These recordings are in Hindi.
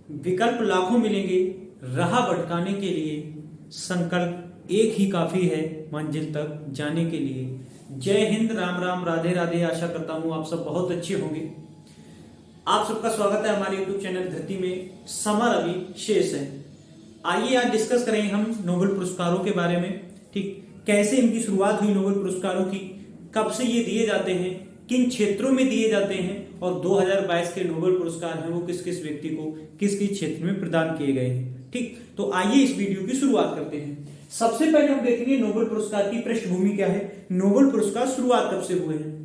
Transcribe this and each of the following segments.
विकल्प लाखों मिलेंगे, राह भटकाने के लिए संकल्प एक ही काफी है मंजिल तक जाने के लिए। जय हिंद, राम राम, राधे राधे। आशा करता हूँ आप सब बहुत अच्छे होंगे। आप सबका स्वागत है हमारे YouTube चैनल धरती में। समर अभी शेष है। आइए आज डिस्कस करेंगे हम नोबेल पुरस्कारों के बारे में। ठीक, कैसे इनकी शुरुआत हुई नोबेल पुरस्कारों की, कब से ये दिए जाते हैं, किन क्षेत्रों में दिए जाते हैं और 2022 के नोबेल पुरस्कार हैं वो किस किस व्यक्ति को किस किस क्षेत्र में प्रदान किए गए हैं। ठीक, तो आइए इस वीडियो की शुरुआत करते हैं। सबसे पहले हम देखेंगे नोबेल पुरस्कार की पृष्ठभूमि क्या है, नोबेल पुरस्कार शुरुआत कब से हुए हैं।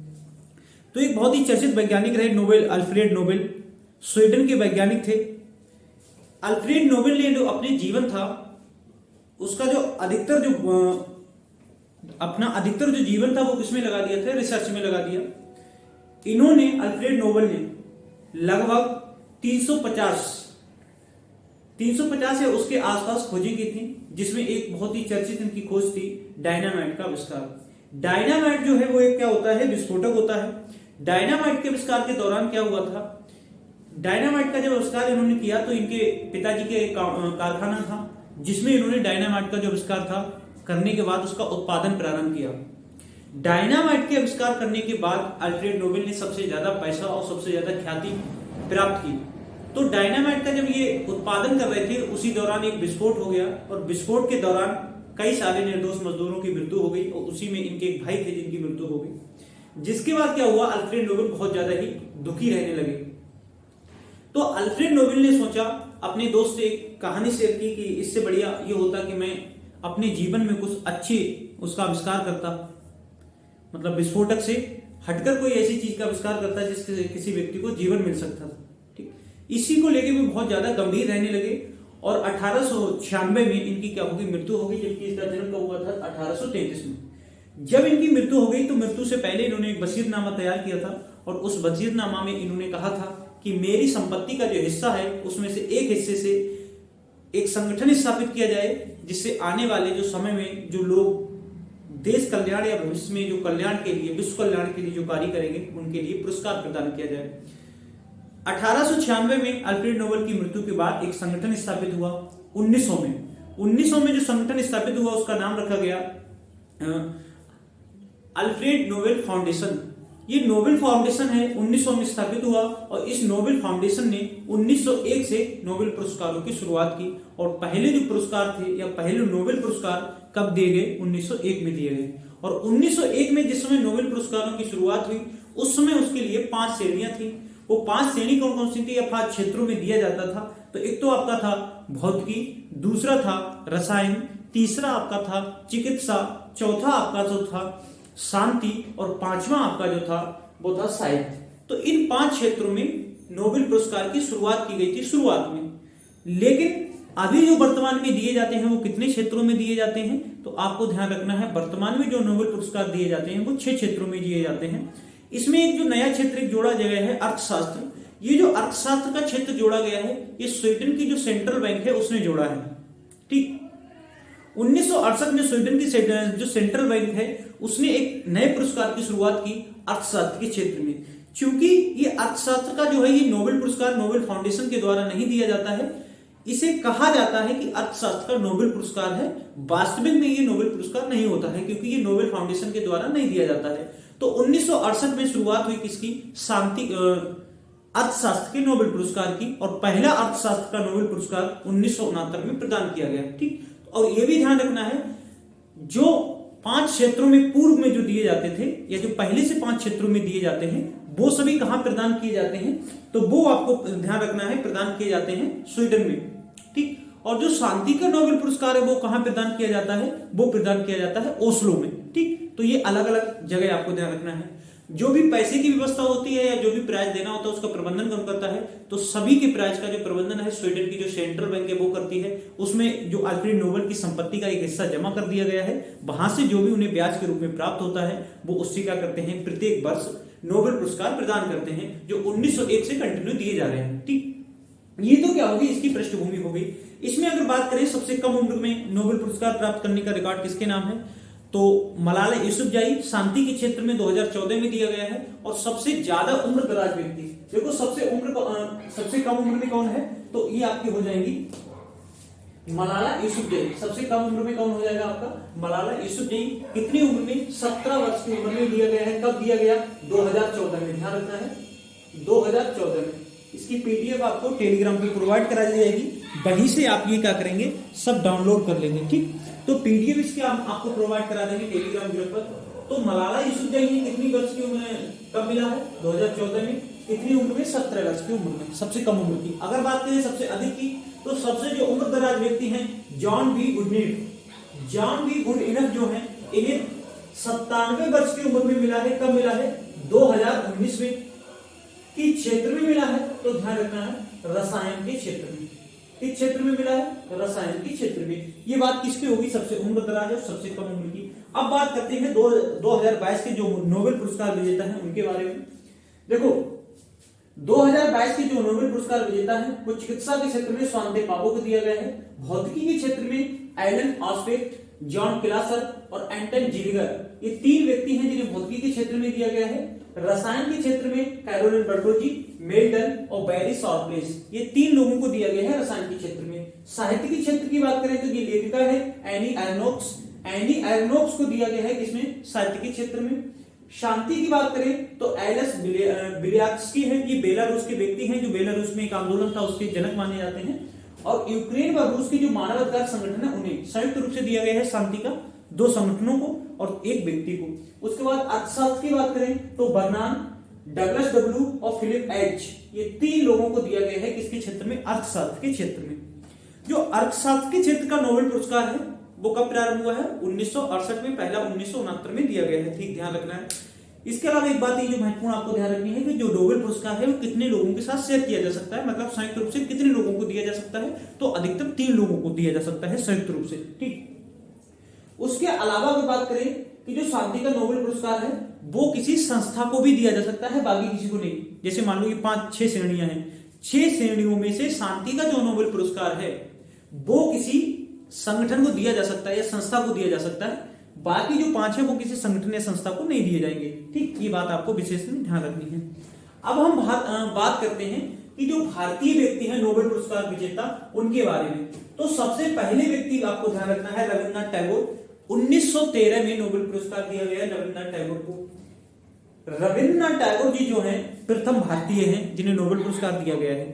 तो एक बहुत ही चर्चित वैज्ञानिक रहे नोबेल, अल्फ्रेड नोबेल, स्वीडन के वैज्ञानिक थे। अल्फ्रेड नोबेल ने जो अपने जीवन था उसका जो अधिकतर जो जीवन था वो किसमें लगा दिया था, रिसर्च में लगा दिया। इन्होंने अल्फ्रेड नोबेल ने लगभग 350 या उसके आसपास खोजें की थी, जिसमें एक बहुत ही चर्चित इनकी खोज थी डायनामाइट का आविष्कार। डायनामाइट जो है वो एक क्या होता है, विस्फोटक होता है। डायनामाइट के आविष्कार के दौरान क्या हुआ था, डायनामाइट का जब आविष्कार इन्होंने किया तो इनके पिताजी के कारखाना था जिसमें इन्होंने डायनामाइट का जो आविष्कार था करने के बाद उसका उत्पादन प्रारंभ किया। डायनामाइट के आविष्कार करने के बाद अल्फ्रेड नोबेल ने सबसे ज्यादा पैसा और सबसे ज्यादा ख्याति प्राप्त की। तो डायनामाइट का जब ये उत्पादन कर रहे थे उसी दौरान एक विस्फोट हो गया और विस्फोट के दौरान कई सारे निर्दोष मजदूरों की मृत्यु हो गई और उसी में इनके एक भाई थे जिनकी मृत्यु हो गई। जिसके बाद क्या हुआ, अल्फ्रेड नोबेल बहुत ज्यादा ही दुखी रहने लगे। तो अल्फ्रेड नोबेल ने सोचा, अपने दोस्त से एक कहानी शेयर की कि इससे बढ़िया ये होता कि मैं अपने जीवन में कुछ अच्छी उसका आविष्कार करता, मतलब विस्फोटक से हटकर कोई ऐसी चीज का आविष्कार करता जिससे किसी व्यक्ति को जीवन मिल सकता था। ठीक, इसी को लेकर वो बहुत ज्यादा गंभीर रहने लगे और 1896 में इनकी क्या होगी, मृत्यु होगी, जबकि इसका जन्म कब हुआ था 1833 में। जब इनकी मृत्यु हो गई तो मृत्यु से पहले इन्होंने एक वसीयतनामा तैयार किया था और उस वसीयतनामा में इन्होंने कहा था कि मेरी संपत्ति का जो हिस्सा है उसमें से एक हिस्से से एक संगठन स्थापित किया जाए जिससे आने वाले जो समय में जो लोग देश कल्याण या भविष्य में जो कल्याण के लिए, विश्व कल्याण के लिए जो कार्य करेंगे उनके लिए पुरस्कार प्रदान किया जाए। 1896 में अल्फ्रेड नोबेल की मृत्यु के बाद एक संगठन स्थापित हुआ। 1900 में जो संगठन स्थापित हुआ उसका नाम रखा गया अल्फ्रेड नोबेल फाउंडेशन। ये नोबेल फाउंडेशन है, 1900 में स्थापित हुआ और इस नोबेल फाउंडेशन ने 1901 से नोबेल पुरस्कारों की शुरुआत की। और पहले जो पुरस्कार थे या पहले नोबेल पुरस्कार कब दिए गए, 1901 में दिए गए। और 1901 में जिस समय नोबेल पुरस्कारों की शुरुआत हुई उस समय उसके लिए 5 श्रेणियां थी। वो 5 श्रेणी कौन कौन सी थी या 5 क्षेत्रों में दिया जाता था। तो एक तो आपका था भौतिकी, दूसरा था रसायन, तीसरा आपका था चिकित्सा, चौथा आपका जो था शांति और 5वां आपका जो था वो था साहित्य। तो इन 5 क्षेत्रों में नोबेल पुरस्कार की शुरुआत की गई थी शुरुआत में। लेकिन अभी जो वर्तमान में दिए जाते हैं वो कितने क्षेत्रों में दिए जाते हैं, तो आपको ध्यान रखना है वर्तमान में जो नोबेल पुरस्कार दिए जाते हैं वो 6 क्षेत्रों में दिए जाते हैं। इसमें एक जो नया क्षेत्र एक जोड़ा गया है अर्थशास्त्र। ये जो अर्थशास्त्र का क्षेत्र जोड़ा गया है ये स्वीडन की जो सेंट्रल बैंक है उसने जोड़ा है। ठीक, 1968 में स्वीडन की जो सेंट्रल बैंक है उसने एक नए पुरस्कार की शुरुआत की अर्थशास्त्र के क्षेत्र में। क्योंकि ये अर्थशास्त्र का जो है ये नोबेल पुरस्कार नोबेल फाउंडेशन के द्वारा नहीं दिया जाता है, इसे कहा जाता है कि अर्थशास्त्र का नोबेल पुरस्कार है। वास्तविक में ये नोबेल पुरस्कार नहीं होता है क्योंकि ये नोबेल फाउंडेशन के द्वारा नहीं दिया जाता है। तो 1968 में शुरुआत हुई किसकी, शांति अर्थशास्त्र के नोबेल पुरस्कार की और पहला अर्थशास्त्र का नोबेल पुरस्कार 1969 में प्रदान किया गया। ठीक, और यह भी ध्यान रखना है जो 5 क्षेत्रों में पूर्व में जो दिए जाते थे या जो पहले से 5 क्षेत्रों में दिए जाते हैं वो सभी कहां प्रदान किए जाते हैं, तो वो आपको ध्यान रखना है प्रदान किए जाते हैं स्वीडन में। ठीक, और जो शांति का नोबेल पुरस्कार है वो कहां प्रदान किया जाता है, वो प्रदान किया जाता है ओस्लो में। ठीक, तो ये अलग अलग जगह आपको ध्यान रखना है। जो भी पैसे की व्यवस्था होती है या जो भी प्राइज देना होता है उसका प्रबंधन कौन करता है, तो सभी के प्राइज का जो प्रबंधन है स्वीडन की जो सेंट्रल बैंक है वो करती है। उसमें जो अल्फ्रेड नोबेल की संपत्ति का एक हिस्सा जमा कर दिया गया है, वहां से जो भी उन्हें ब्याज के रूप में प्राप्त होता है वो उससे क्या करते हैं, प्रत्येक वर्ष नोबेल पुरस्कार प्रदान करते हैं जो 1901 से कंटिन्यू दिए जा रहे हैं। ठीक, ये तो क्या होगी, इसकी पृष्ठभूमि हो गई। इसमें अगर बात करें सबसे कम उम्र में नोबेल पुरस्कार प्राप्त करने का रिकॉर्ड किसके नाम है, तो मलाला यूसुफजाई शांति के क्षेत्र में 2014 में दिया गया है। और सबसे ज्यादा उम्र दराज व्यक्ति, देखो सबसे कम उम्र में कौन है, तो ये आपकी हो जाएंगी मलाला यूसुफजई। सबसे कम उम्र में कौन हो जाएगा आपका? मलाला यूसुफजई। कितनी उम्र में? 17 वर्ष की उम्र में दिया गया है। कब दिया गया? 2014 में। ध्यान रखना है 2014 में। इसकी पीडीएफ आपको टेलीग्राम पे प्रोवाइड करा दी जाएगी, वहीं से आप ये क्या करेंगे, सब डाउनलोड कर लेंगे। ठीक, तो पीडीएफ इसकी आपको प्रोवाइड करा देंगे टेलीग्राम ग्रुप पर। तो मलाला यूसुफजई कितनी वर्ष की उम्र में कब मिला है? 2014 में। कितनी उम्र में? 17 वर्ष की उम्र में, सबसे कम उम्र की। अगर बात करें सबसे अधिक की, तो सबसे जो उम्र दराज व्यक्ति हैं John B Goodenough. John B Goodenough जो है, इन्हें 97 वर्ष की उम्र में मिला है। कब मिला है? 2019 में। किस क्षेत्र में मिला है? तो ध्यान रखना है रसायन के क्षेत्र में। किस क्षेत्र में मिला है? रसायन के क्षेत्र में। ये बात किसकी होगी? सबसे उम्र दराज और सबसे कम उम्र की। अब बात करते हैं 2022 के जो नोबेल पुरस्कार विजेता हैं उनके बारे में। देखो 2022 के जो नोबेल पुरस्कार विजेता है वो चिकित्सा के क्षेत्र में स्वांते पापो को दिया गया है। भौतिकी के क्षेत्र में एलन ऑस्पेक्ट, जॉन क्लासर और एंटन जिलिगर, ये 3 व्यक्ति हैं जिन्हें भौतिकी के क्षेत्र में दिया गया है। रसायन के क्षेत्र में कैरोलिन बर्टोजी, मेल्टन और बैरी शॉर्टलेस, ये 3 लोगों को दिया गया है रसायन के क्षेत्र में। साहित्य के क्षेत्र की बात करें तो ये लेखिका है एनी एरनोक्स। एनी एरनोक्स को दिया गया है किसमें? साहित्य के क्षेत्र में। शांति की बात करें तो एलेस बिलियात्स्की है, ये बेलारूस के व्यक्ति हैं जो बेलारूस में एक आंदोलन था उसके जनक माने जाते हैं। और यूक्रेन व रूस के जो मानवाधिकार संगठन है उन्हें संयुक्त रूप से दिया गया है शांति का, 2 संगठनों को और 1 व्यक्ति को। उसके बाद अर्थशास्त्र की बात करें तो बर्नान, डगलस डब्ल्यू और फिलिप एच, ये 3 लोगों को दिया गया है किसके क्षेत्र में? अर्थशास्त्र के क्षेत्र में। जो अर्थशास्त्र के क्षेत्र का नोबेल पुरस्कार है वो कब प्रारंभ हुआ है? 1968 में, पहला 1969 में दिया गया है। ठीक, ध्यान रखना है। इसके अलावा एक बात ये जो महत्वपूर्ण आपको ध्यान रखनी है कि जो नोबेल पुरस्कार है वो कितने लोगों के साथ शेयर किया जा सकता है, मतलब संयुक्त रूप से कितने लोगों को दिया जा सकता है? तो अधिकतम 3 लोगों को दिया जा सकता है संयुक्त रूप से। ठीक, उसके अलावा अगर बात करें कि जो शांति का नोबेल पुरस्कार है वो किसी संस्था को भी दिया जा सकता है, बाकी किसी को नहीं। जैसे मान लो ये 5-6 श्रेणियां हैं, 6 श्रेणियों में से शांति का जो नोबेल पुरस्कार है वो किसी संगठन को दिया जा सकता है या संस्था को दिया जा सकता है। बाकी जो 5 है वो किसी संगठन या संस्था को नहीं दिए जाएंगे। ठीक, ये बात आपको विशेष में ध्यान रखनी है। अब हम बात करते हैं कि जो भारतीय व्यक्ति हैं नोबेल पुरस्कार विजेता उनके बारे में। तो सबसे पहले व्यक्ति आपको ध्यान रखना है रविन्द्रनाथ टैगोर। 1913 में नोबेल पुरस्कार दिया गया रविन्द्रनाथ टैगोर को। रविन्द्रनाथ टैगोर जी जो है प्रथम भारतीय हैं जिन्हें नोबेल पुरस्कार दिया गया है,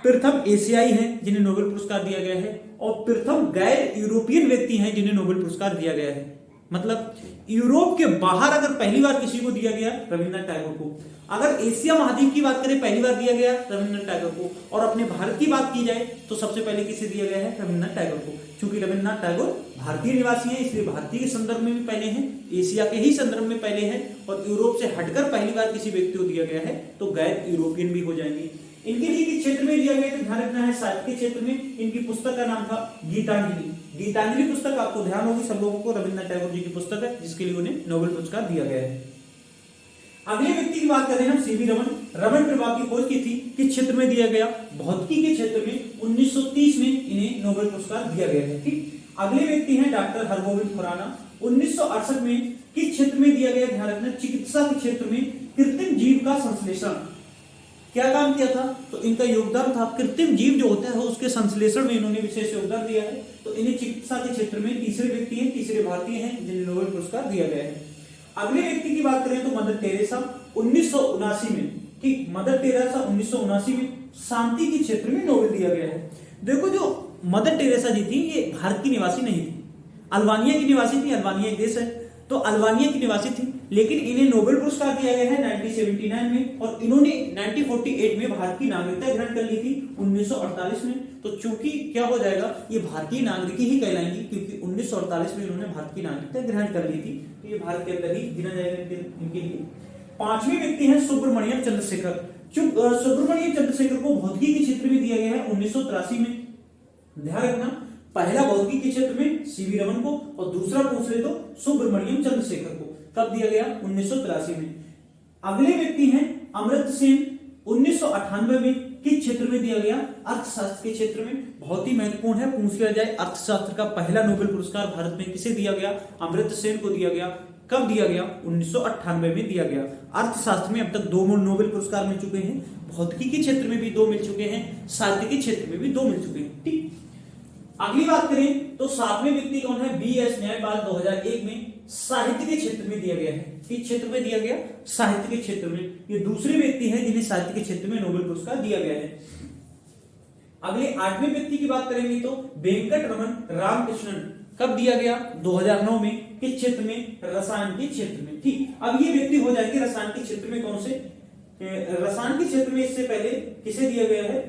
प्रथम एशियाई हैं जिन्हें नोबेल पुरस्कार दिया गया है, और प्रथम गैर यूरोपियन व्यक्ति हैं जिन्हें नोबेल पुरस्कार दिया गया है। मतलब यूरोप के बाहर अगर पहली बार किसी को दिया गया रविन्द्रनाथ टैगोर को, अगर एशिया महाद्वीप की बात करें पहली बार दिया गया रविन्द्रनाथ टैगोर को, और अपने भारत की बात की जाए तो सबसे पहले किसे दिया गया है? रविन्द्रनाथ टैगोर को। क्योंकि रविन्द्रनाथ टैगोर भारतीय निवासी हैं इसलिए भारतीय के संदर्भ में भी पहले हैं, एशिया के ही संदर्भ में पहले हैं, और यूरोप से हटकर पहली बार किसी व्यक्ति को दिया गया है तो गैर यूरोपियन भी हो जाएंगे। इनके लिए किस क्षेत्र में दिया गया तो ध्यान रखना है साहित्य के क्षेत्र में। इनकी पुस्तक का नाम था गीतांजलि। गीतांजलि पुस्तक आपको ध्यान होगी सब लोगों को, रविन्द्रनाथ टैगोर जी की पुस्तक है जिसके लिए उन्हें नोबेल पुरस्कार दिया गया है। अगले व्यक्ति की बात करें हम सीवी रमन। रमन प्रभाव की खोज की थी, किस क्षेत्र में दिया गया? भौतिकी के क्षेत्र में। 1930 में इन्हें नोबेल पुरस्कार दिया गया है। ठीक, अगले व्यक्ति हैं डॉक्टर हरगोविंद खुराना। 1968 में किस क्षेत्र में दिया गया? ध्यान रखना चिकित्सा के क्षेत्र में। कृत्रिम जीव का संश्लेषण, क्या काम किया था? तो इनका योगदान था कृत्रिम जीव जो होता है उसके संश्लेषण में इन्होंने विशेष योगदान दिया है। तो इन्हें चिकित्सा के क्षेत्र में तीसरे व्यक्ति हैं, तीसरे भारतीय हैं जिन्हें नोबेल पुरस्कार दिया गया है। अगले व्यक्ति की बात करें तो मदर टेरेसा 1979 में। ठीक, मदर टेरेसा 1979 में शांति के क्षेत्र में नोबेल दिया गया है। देखो जो मदर टेरेसा जी थी ये भारत की निवासी नहीं थी, अल्बानिया की निवासी थी। अल्बानिया एक देश है, तो अल्बानिया की निवासी थी, लेकिन इन्हें नोबेल पुरस्कार दिया गया है 1979 में, और इन्होंने 1948 में भारत की नागरिकता ग्रहण कर ली थी 1948 में। तो चूंकि क्या हो जाएगा, ये भारतीय नागरिक ही कहलाएंगी क्योंकि 1948 में इन्होंने भारत की नागरिकता ग्रहण कर ली थी, तो ये भारत के अंदर ही गिना जाएगा इनके लिए। 5वें व्यक्ति हैं सुब्रमण्यम चंद्रशेखर। सुब्रमण्यम चंद्रशेखर को भौतिकी के क्षेत्र में दिया गया है 1983 में। ध्यान रखना, पहला भौतिकी के क्षेत्र में सीवी रमन को, और दूसरा पूछ ले तो सुब्रमण्यम चंद्रशेखर को। कब दिया गया? 1983 में। अगले व्यक्ति हैं अमर्त्य सेन। 1998 में किस क्षेत्र में दिया गया? अर्थशास्त्र के क्षेत्र में। बहुत ही महत्वपूर्ण है, पूछ लिया जाए अर्थशास्त्र का पहला नोबेल पुरस्कार भारत में किसे दिया गया? अमर्त्य सेन को दिया गया। कब दिया गया? 1998 में दिया गया। अर्थशास्त्र में अब तक 2 नोबेल पुरस्कार मिल चुके हैं, भौतिकी के क्षेत्र में भी 2 मिल चुके हैं, साहित्य के क्षेत्र में भी 2 मिल चुके हैं। ठीक, अगली बात करें तो 7वें व्यक्ति कौन है? बी.एस. न्यायपाल 2001 में साहित्य के क्षेत्र में दिया गया है। किस क्षेत्र में दिया गया? साहित्य के क्षेत्र में। ये दूसरे व्यक्ति हैं जिन्हें साहित्य के क्षेत्र में नोबेल पुरस्कार दिया गया है। अगले 8वें व्यक्ति की बात करेंगे तो वेंकटरमन रामकृष्णन। कब दिया गया? 2009 में। किस क्षेत्र में? रसायन के क्षेत्र में। ठीक, अब ये व्यक्ति हो जाएंगे रसायन के क्षेत्र में कौन से? रसायन के क्षेत्र में इससे पहले किसे दिया गया है?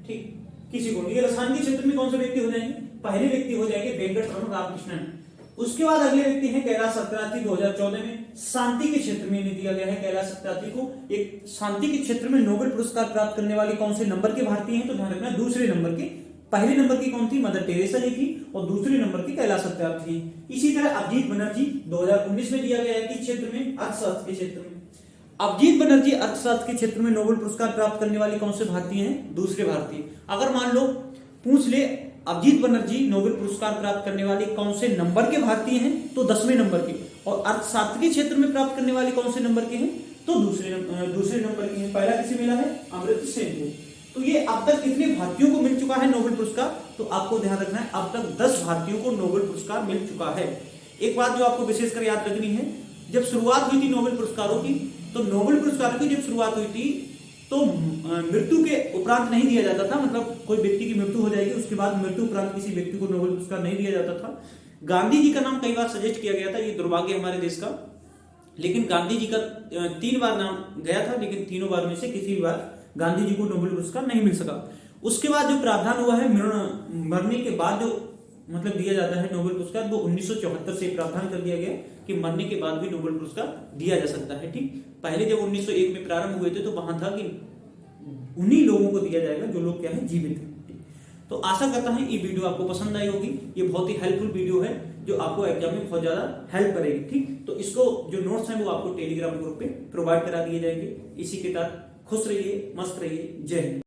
ठीक, किसी को नहीं। रसायन के क्षेत्र में कौन से व्यक्ति हो जाएंगे? पहले व्यक्ति हो जाएंगे वेंकटरमन रामकृष्णन। उसके बाद अगले व्यक्ति हैं कैलाश सत्यार्थी। 2014 में शांति के क्षेत्र में इन्हें दिया गया है कैलाश सत्यार्थी को। एक शांति के क्षेत्र में नोबेल पुरस्कार प्राप्त करने वाले कौन से नंबर के भारतीय हैं? तो ध्यान रखना दूसरे नंबर के। पहले नंबर की कौन थी? मदर टेरेसा जी थी, और दूसरे नंबर की कैलाश सत्यार्थी। इसी तरह अभिजीत बनर्जी 2019 में दिया गया है। किस क्षेत्र में? अर्थशास्त्र के क्षेत्र में। अभिजीत बनर्जी अर्थशास्त्र के क्षेत्र में नोबेल पुरस्कार प्राप्त करने वाले कौन से भारतीय हैं? दूसरे भारतीय। अगर मान लो पूछ ले अभिजीत बनर्जी नोबेल पुरस्कार प्राप्त करने वाले कौन से नंबर के भारतीय हैं? तो 10वें नंबर के। और अर्थशास्त्र के क्षेत्र में प्राप्त करने वाले कौन से नंबर के हैं? तो दूसरे नंबर के हैं। पहला किसे मिला है? अमर्त्य सेन को। तो ये अब तक कितने भारतीयों को मिल चुका है नोबेल पुरस्कार? तो आपको ध्यान रखना है अब तक 10 भारतीयों को नोबेल पुरस्कार मिल चुका है। एक बात जो आपको विशेषकर याद रखनी है, जब शुरुआत हुई थी नोबेल पुरस्कारों की, तो नोबेल पुरस्कारों की जब शुरुआत हुई थी तो मृत्यु के उपरांत नहीं दिया जाता था। मतलब कोई व्यक्ति की मृत्यु हो जाएगी, उसके बाद मृत्यु उपरांत किसी व्यक्ति को नोबेल पुरस्कार नहीं दिया जाता था। गांधी जी का नाम कई बार सजेस्ट किया गया था, ये दुर्भाग्य हमारे देश का। लेकिन गांधी जी का 3 बार नाम गया था, लेकिन तीनों बार में से किसी भी बार गांधी जी को नोबेल पुरस्कार नहीं मिल सका। उसके बाद जो प्रावधान हुआ है मरने के बाद जो मतलब दिया जाता है नोबेल पुरस्कार, वो 1974 से प्रावधान कर दिया गया कि मरने के बाद भी नोबेल पुरस्कार दिया जा सकता है। ठीक, पहले जब 1901 में प्रारंभ हुए थे तो वहां था कि उन्हीं लोगों को दिया जाएगा जो लोग क्या है जीवित हैं। तो आशा करता है ये वीडियो आपको पसंद आई होगी। ये बहुत ही हेल्पफुल वीडियो है जो आपको एग्जाम में बहुत ज्यादा हेल्प करेगी। ठीक, तो इसको जो नोट्स हैं वो आपको टेलीग्राम ग्रुप पे प्रोवाइड करा दिए जाएंगे। इसी के साथ खुश रहिए, मस्त रहिए। जय हिंद।